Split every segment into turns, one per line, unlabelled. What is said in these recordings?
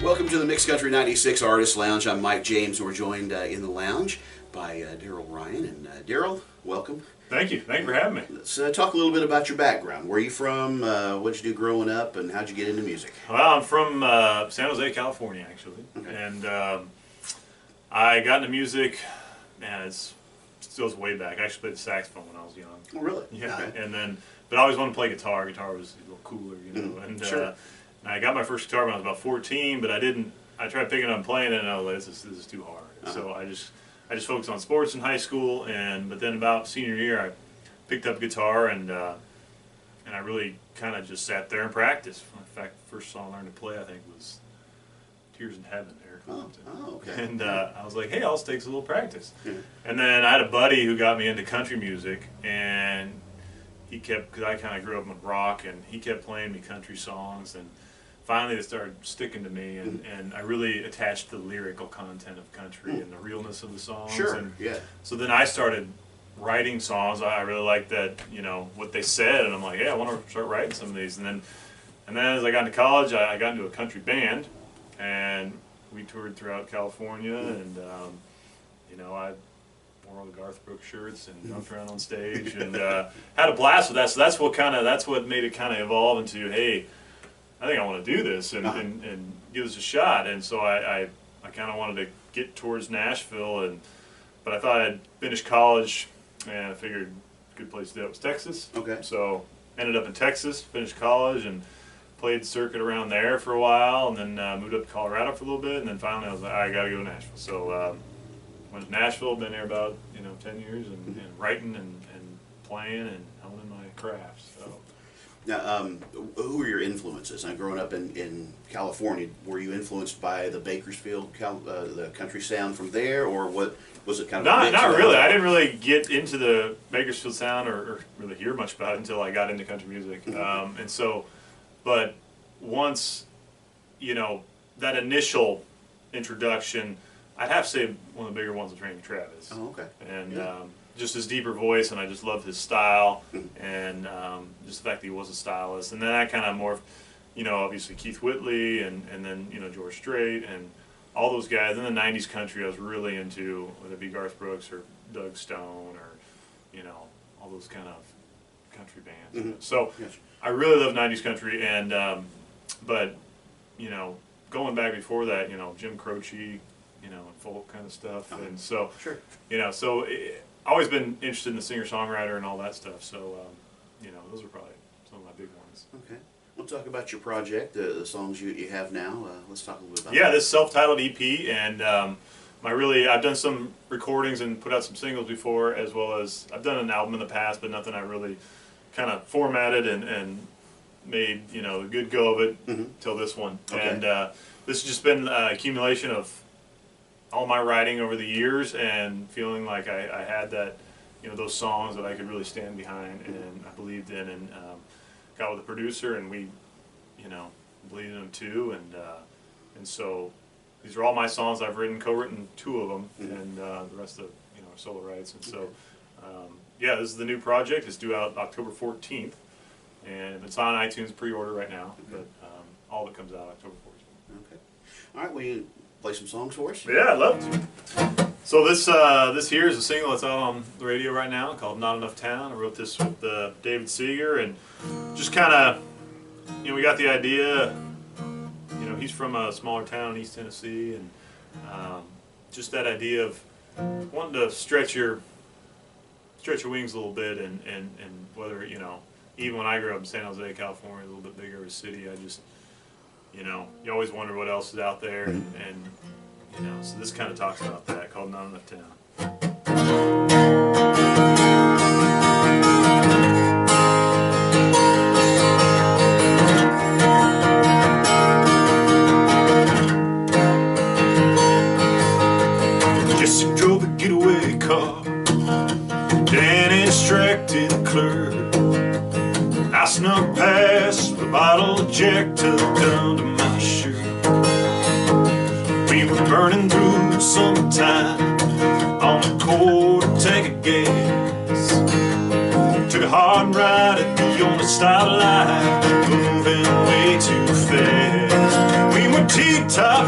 Welcome to the Mixed Country 96 Artist Lounge. I'm Mike James. We're joined in the lounge by Darryl Ryan. And Darryl, welcome.
Thank you. Thank you for having me.
Let's talk a little bit about your background. Where are you from? What did you do growing up? And how'd you get into music?
Well, I'm from San Jose, California, actually. Okay. And I got into music, man, it goes way back. I actually played the saxophone when I was young.
Oh, really?
Yeah.
Okay.
And then, but I always wanted to play guitar. Guitar was a little cooler, you know. And
sure.
I got my first guitar when I was about 14, but I tried picking it up and playing it, and I was like, this is too hard. So I just focused on sports in high school, but then about senior year, I picked up guitar, and I really kind of just sat there and practiced. In fact, the first song I learned to play, I think, was "Tears in Heaven."
Okay.
And I was like, hey, all it takes is a little practice. Yeah. And then I had a buddy who got me into country music, and he kept, because I kind of grew up in rock, and he kept playing me country songs, and finally it started sticking to me, and I really attached to the lyrical content of country and the realness of the songs.
Sure,
and
yeah.
So then I started writing songs. I really liked that, you know, what they said, and I'm like, yeah, I want to start writing some of these. And then as I got into college, I got into a country band, and we toured throughout California, and you know, I wore all the Garth Brooks shirts and jumped around on stage, and had a blast with that. So that's what made it kind of evolve into, hey, I think I want to do this and give this a shot. And so I kind of wanted to get towards Nashville, but I thought I'd finish college, and I figured a good place to do that was Texas.
Okay.
So ended up in Texas, finished college, and played the circuit around there for a while, and then moved up to Colorado for a little bit, and then finally I was like, I got to go to Nashville. So went to Nashville, been there about 10 years, and writing and playing and honing my craft. So.
Now, who were your influences? Now, growing up in California, were you influenced by the Bakersfield, the country sound from there, or what was it kind of?
Not really. I didn't really get into the Bakersfield sound or really hear much about it until I got into country music. And so, but once, that initial introduction, I'd have to say one of the bigger ones was Randy Travis.
Oh, okay.
And just his deeper voice, and I just loved his style, and just the fact that he was a stylist. And then I kind of morphed, obviously Keith Whitley, and then, George Strait, and all those guys. In the 90s country, I was really into, whether it be Garth Brooks or Doug Stone or, all those kind of country bands. So yes. I really love 90s country, and but, going back before that, Jim Croce, and folk kind of stuff. And so,
sure.
Always been interested in the singer-songwriter and all that stuff. So, those are probably some of my big ones.
Okay. We'll talk about your project, the songs you have now. Let's talk a little bit about
that. This self-titled EP, and I've done some recordings and put out some singles before, as well as I've done an album in the past, but nothing I really kind of formatted and made, a good go of it till this one. Okay. And this has just been an accumulation of all my writing over the years, and feeling like I had that, those songs that I could really stand behind and I believed in, and got with a producer, and we, believed in them too, and so these are all my songs. I've co-written 2 of them, and the rest of are solo rights, and so this is the new project. It's due out October 14th, and it's on iTunes pre-order right now, but all of it comes out October 14th.
Okay. All right, will you play some songs for us?
Yeah, I'd love to. So this here is a single that's out on the radio right now called "Not Enough Town." I wrote this with David Seeger, and just kind of, we got the idea. He's from a smaller town in East Tennessee, and just that idea of wanting to stretch your wings a little bit, and whether even when I grew up in San Jose, California, a little bit bigger of a city, I just you always wonder what else is out there, and so this kind of talks about that, called "Not Enough Town." Jesse drove a getaway car, Dan instructed the clerk. I snuck past with a bottle of Jack tucked under my shirt. We were burning through summertime on a quarter tank of gas. Took a hard ride at the only stoplight, moving way too fast. We were T-top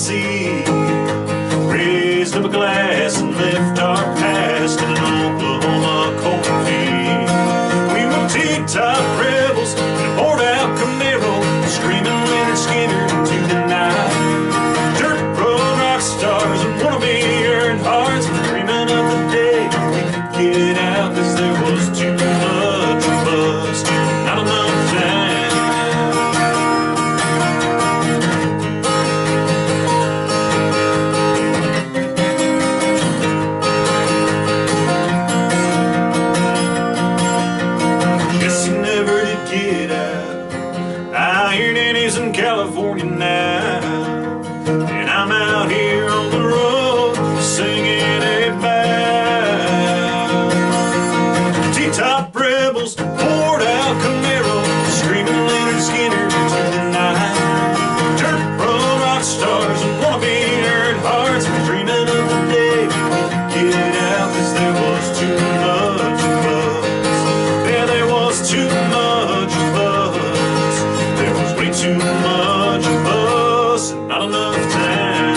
sea. Raised up a glass and left our past in an Oklahoma cornfield. We were T-top rebels in a poured-out Camaro, screaming Leonard Skinner into the night. Dirt road rock stars and wannabe Earnhardts, dreaming of the day we could get out, 'cause there was too much of us, not enough time. California now, and I'm out here on the road singing about T-top rebels, poured out Camaro, screaming Leonard Skinner into the night. Dirt road rock stars and wannabe Earnhardts, dreaming of the day we could get out, 'cause there was too much of us. Yeah, there was too much of us. There was way too much of us and not enough time.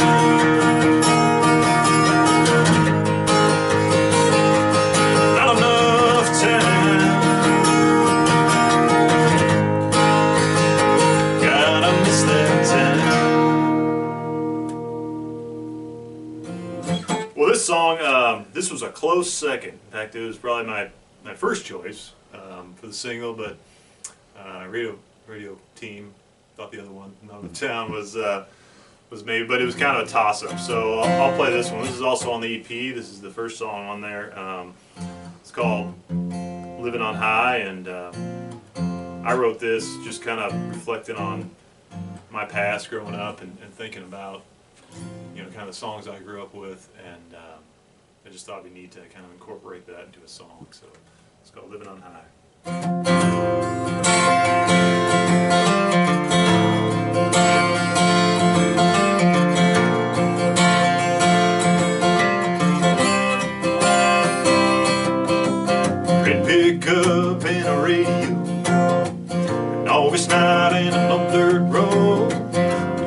Not enough time. God, I miss that time. Well, this song, this was a close second. In fact, it was probably my first choice for the single, but radio team thought the other one, Out of Town, was maybe, but it was kind of a toss-up. So I'll play this one. This is also on the EP. This is the first song on there. It's called Living on High, and I wrote this just kind of reflecting on my past growing up and thinking about, you know, kind of the songs I grew up with, and I just thought it'd be neat to kind of incorporate that into a song. So it's called Living on High. Pickup and a radio, an August night and an old dirt road.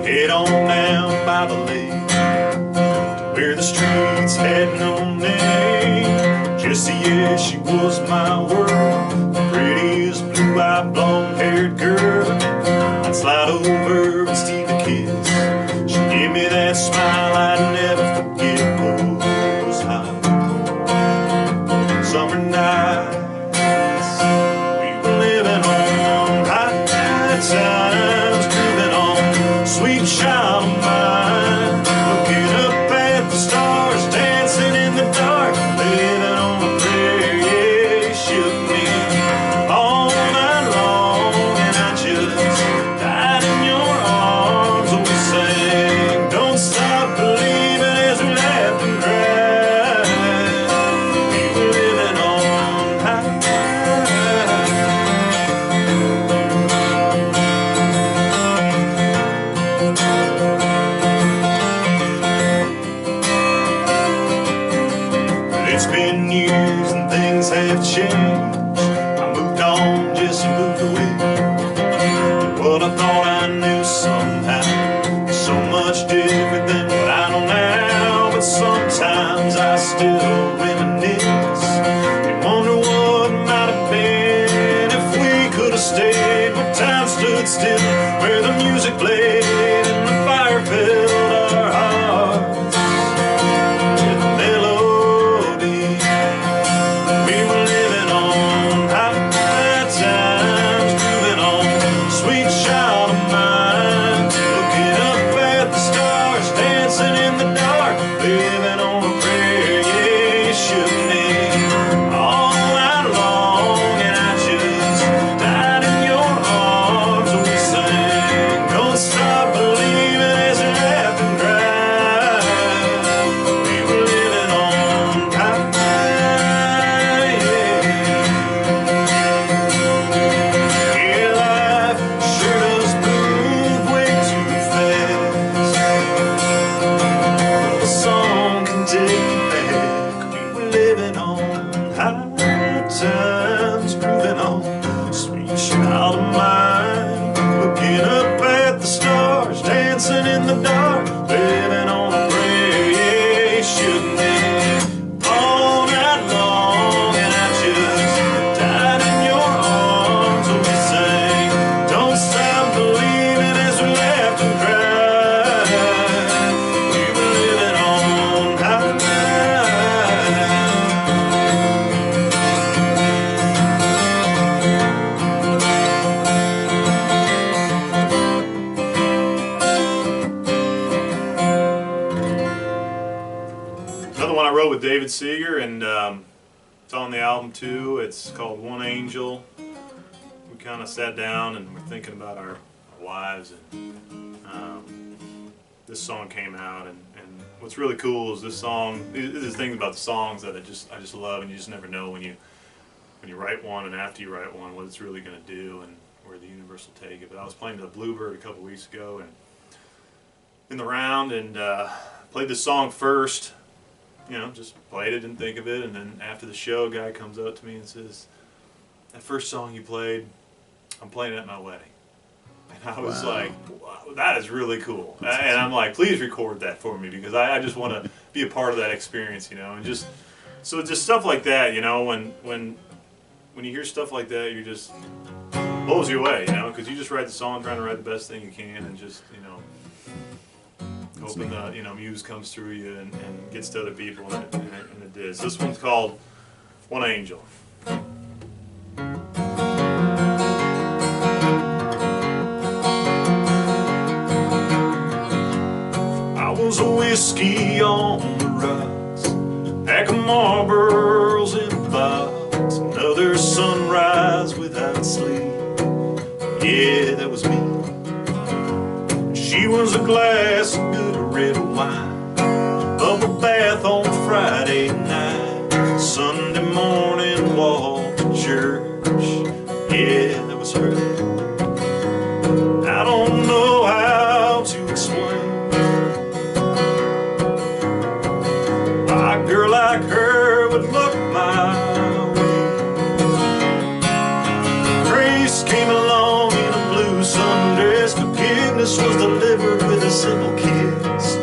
Head on down by the lake to where the streets had no name. Jessie, yeah, she was my world, the prettiest blue-eyed, blonde-haired girl. I'd slide over and steal a kiss. She'd give me that smile I'd never forget. Oh, it was hot summer night. Times grooving on, sweet child of mine, looking up at the stars, dancing in the dark, living on the prairie. Yeah, shook me all night long, and I just died in your arms. Oh, we sang, don't stop believing, as we laughed and cried. We were living on high. It's been years and things have changed. I moved on, just moved away. And what I thought I knew somehow was so much different than what I know now. But sometimes I still reminisce and wonder what might have been if we could have stayed where time stood still, where the music played and the fire filled our hearts with melody. We were living on high times, moving on, sweet child of mine, looking up at the stars, dancing in the dark, living on a prayer. Yeah, you shook me all night long, and I just died in your arms. We sang, don't stop believing, as we laughed and cried. We were living on high. Yeah, life sure does move way too fast. I wrote with David Seeger, and it's on the album too. It's called One Angel. We kind of sat down and we're thinking about our wives, and this song came out, and what's really cool is this song. There's things about the songs that I just love, and you just never know when you write one and after you write one what it's really going to do and where the universe will take it. But I was playing the Bluebird a couple weeks ago and in the round, and played this song first. You know, just played it, didn't think of it, and then after the show, a guy comes up to me and says, "That first song you played, I'm playing it at my wedding." And I was like, wow, that is really cool. And I'm like, please record that for me, because I just want to be a part of that experience, you know. And just stuff like that, you know, when you hear stuff like that, you just blows you away, you know, because you just write the song trying to write the best thing you can, and just, you know, hoping the, you know, muse comes through you and gets to other people, and it did. So this one's called One Angel. I was a whiskey on the rocks, pack of Marlboros in a box, another sunrise without sleep. Yeah, that was me. She was a glass of good red wine, bubble bath on Friday night, Sunday morning walk to church. Yeah, that was her. I don't know how to explain why a girl like her would look my way. Grace came along in a blue sundress, forgiveness was delivered with a simple kiss.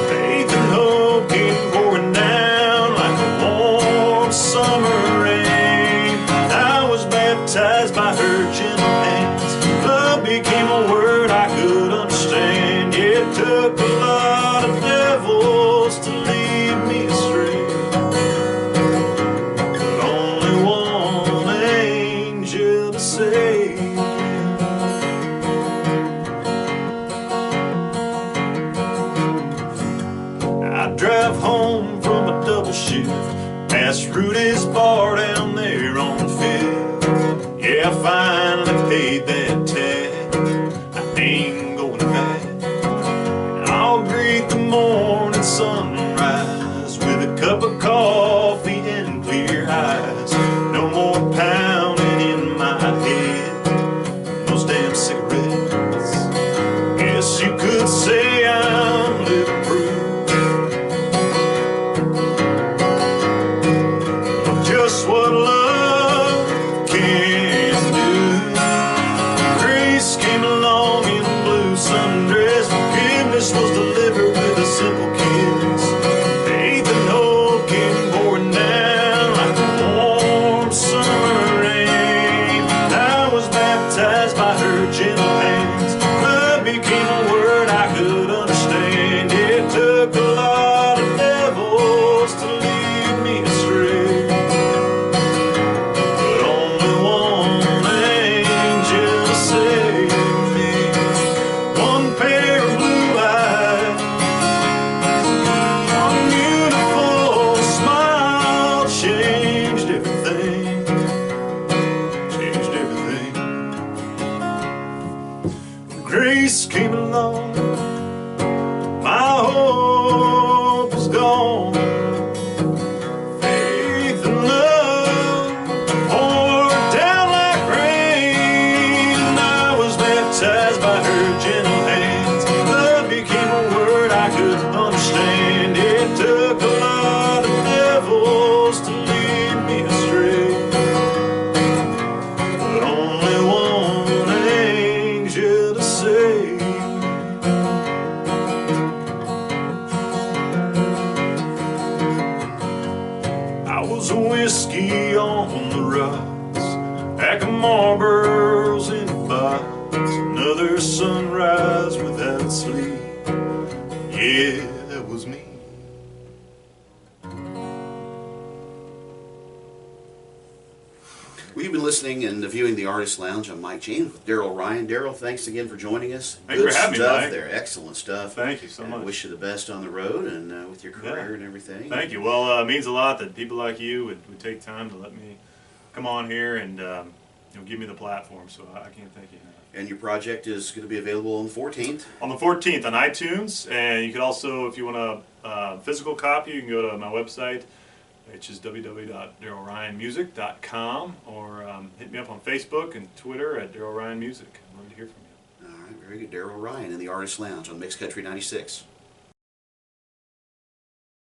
Faith and hope came pouring down like a warm summer rain. I was baptized by her gentle hands. Love became a word I could understand. Yeah, it took a lot of devils to lead me astray, but only one angel to save me. I drive home from a double shift, past Rudy's bar down there on 5th. Yeah, I finally paid that tab. I ain't going back. And I'll greet the morning sunrise with a cup of coffee and clear eyes. No more pounding in my head, those damn cigarettes. Guess you could say I'm living proof just what love can do. Grace came along in a blue sundress, forgiveness was delivered with a simple kiss. Faith and hope came pouring down like a warm summer rain. I was baptized by her gentle hands. Love became a word I could understand. It took a lot of devils to lead me astray, but only one angel to save me. One pair of blue eyes, one beautiful smile changed everything, changed everything. When grace came along, my hope was gone. Faith and love poured down like rain. I was baptized by her gentle hands. Love became a word I could understand. It took a lot of devils to lead me astray, but only one angel to save me. I was a whiskey on the rocks, pack of Marlboros in a box, another sunrise without sleep. Yeah, that was me.
Well, you've been been listening and viewing the Artist Lounge. I'm Mike James with Darryl Ryan. Darryl, thanks again for joining us.
Thank you for having me, Mike.
There, excellent stuff.
Thank you so much.
I wish you the best on the road and with your career and everything.
Thank you. Well, it means a lot that people like you would take time to let me come on here and give me the platform. So I can't thank you enough.
And your project is going to be available on the 14th?
On the 14th on iTunes, and you could also, if you want a physical copy, you can go to my website, which is www.darrylryanmusic.com, or hit me up on Facebook and Twitter at Darryl Ryan Music. I'd love to hear from you.
All right, very good. Darryl Ryan in the Artist Lounge on Mixed Country 96.